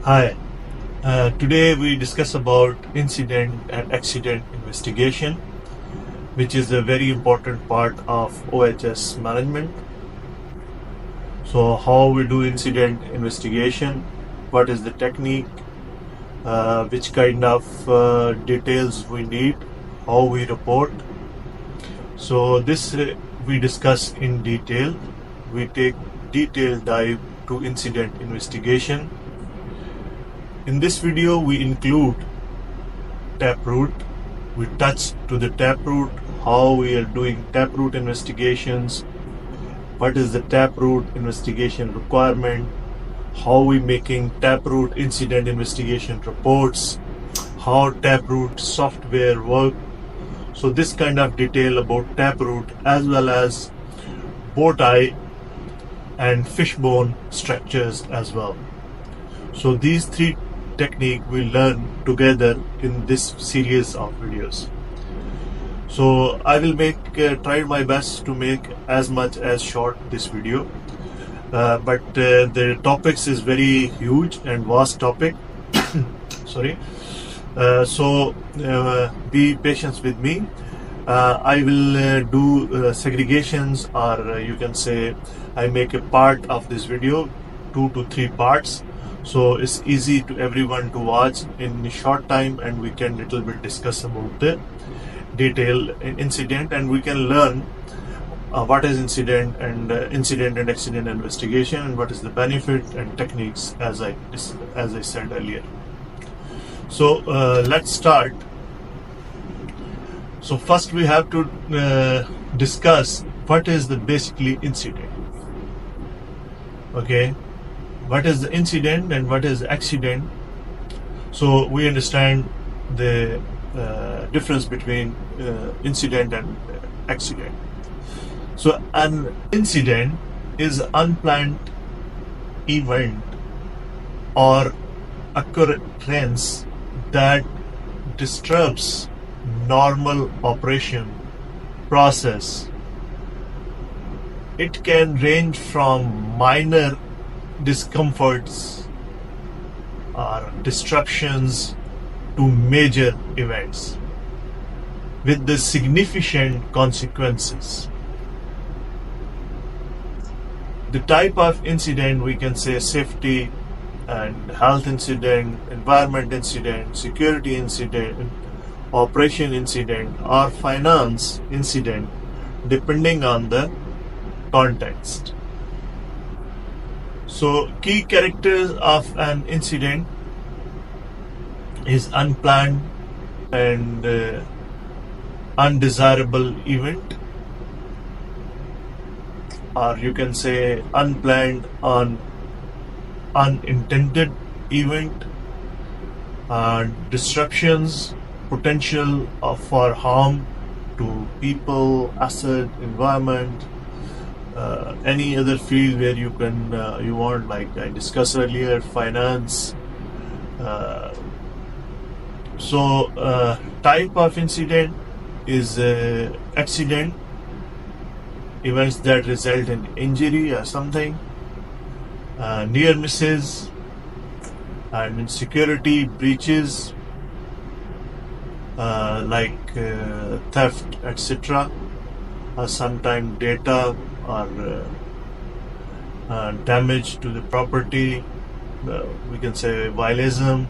Hi, today we discuss about incident and accident investigation, which is a very important part of OHS management. So how we do incident investigation, what is the technique, which kind of details we need, how we report. So this we discuss in detail. We take detailed dive to incident investigation. In this video, we include taproot. We touch to the taproot, how we are doing taproot investigations, what is the taproot investigation requirement, how we making taproot incident investigation reports, how taproot software work. So this kind of detail about taproot as well as bow tie and fishbone structures as well. So these three technique we learn together in this series of videos. So I will try my best to make as much as short this video, but the topics is very huge and vast topic. Sorry. So be patient with me. I will do segregations, or you can say I make a part of this video 2 to 3 parts, so it's easy to everyone to watch in a short time, and we can little bit discuss about the detail incident, and we can learn what is incident and accident investigation, and what is the benefit and techniques as I said earlier. So let's start. So first we have to discuss what is the basically incident. Okay, what is the incident and what is the accident? So we understand the difference between incident and accident. So an incident is unplanned event or occurrence that disturbs normal operation process. It can range from minor discomforts or disruptions to major events with the significant consequences. The type of incident, we can say safety and health incident, environment incident, security incident, operation incident, or finance incident, depending on the context. So key characters of an incident is unplanned and undesirable event, or you can say unplanned on unintended event, disruptions, potential for harm to people, asset, environment, any other field where you can you want, like I discussed earlier, finance. So type of incident is accident, events that result in injury or something, near misses, and security breaches, like theft, etc., or sometimes data or damage to the property, we can say vandalism.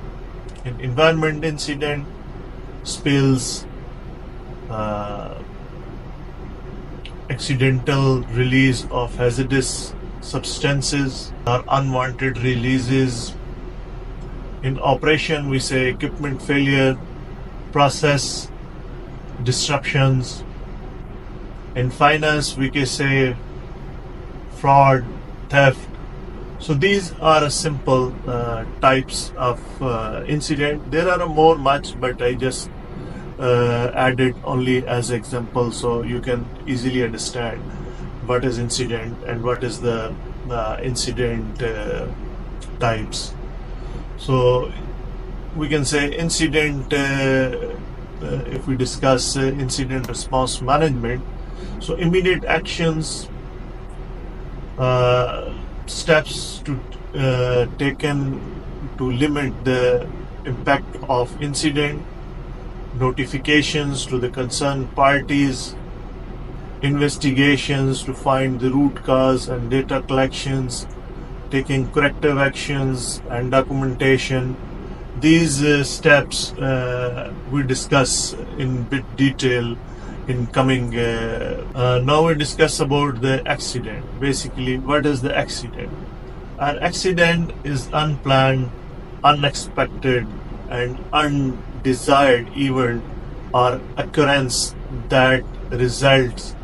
In environment incident, spills, accidental release of hazardous substances or unwanted releases. In operation, we say equipment failure, process disruptions. In finance, we can say fraud, theft. So these are a simple types of incident. There are more much, but I just added only as example, so you can easily understand what is incident and what is the incident types. So we can say incident, if we discuss incident response management, so immediate actions, steps to taken to to limit the impact of incident, notifications to the concerned parties, investigations to find the root cause and data collections, taking corrective actions and documentation. These steps we discuss in bit detail in coming. Now we discuss about the accident. Basically, what is the accident? An accident is unplanned, unexpected, and undesired event or occurrence that results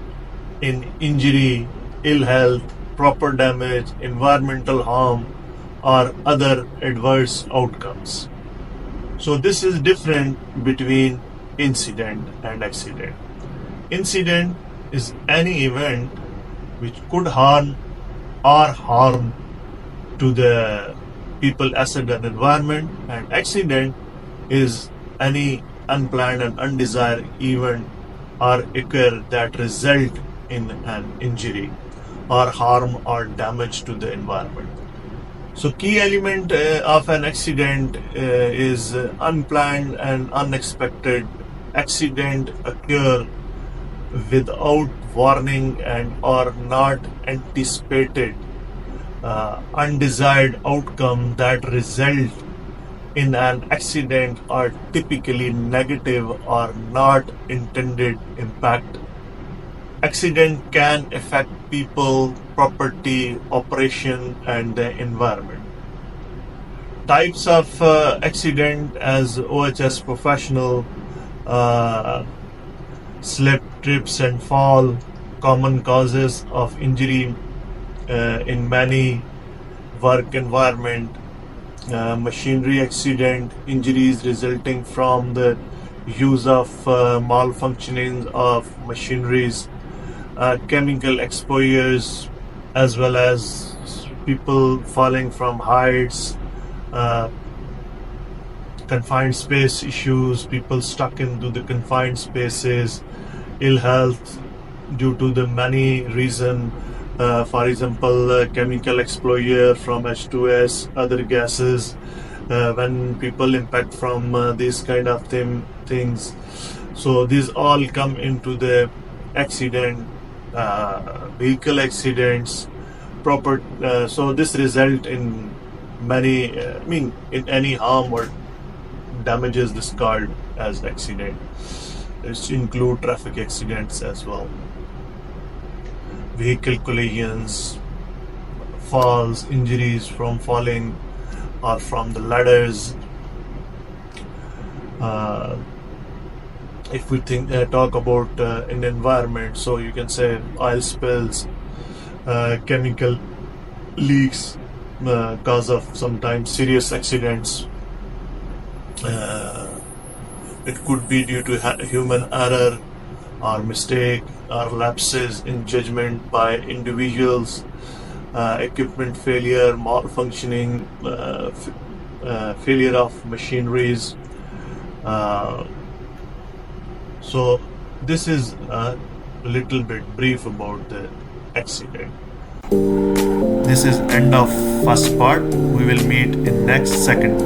in injury, ill health, proper damage, environmental harm, or other adverse outcomes. So this is different between incident and accident. Incident is any event which could harm or harm to the people, asset, and environment, and accident is any unplanned and undesired event or occur that result in an injury or harm or damage to the environment. So key element of an accident is unplanned and unexpected. Accident occur without warning and or not anticipated undesired outcome that result in an accident are typically negative or not intended impact. Accident can affect people, property, operation, and the environment. Types of accident as OHS professional: slip, trips, and fall. Common causes of injury in many work environment. Machinery accident, injuries resulting from the use of malfunctioning of machineries. Chemical exposures, as well as people falling from heights, confined space issues, people stuck into the confined spaces, ill health due to the many reasons. For example, chemical exposure from H2S, other gases, when people impact from these kind of things. So these all come into the accident. Vehicle accidents, so this result in many, in any harm or damages this called as accident. This include traffic accidents as well, vehicle collisions, falls, injuries from falling or from the ladders. If we talk about in environment, so you can say oil spills, chemical leaks, cause of sometimes serious accidents. It could be due to human error or mistake or lapses in judgment by individuals, equipment failure, malfunctioning, failure of machineries. So this is a little bit brief about the accident. This is end of first part. We will meet in next second part.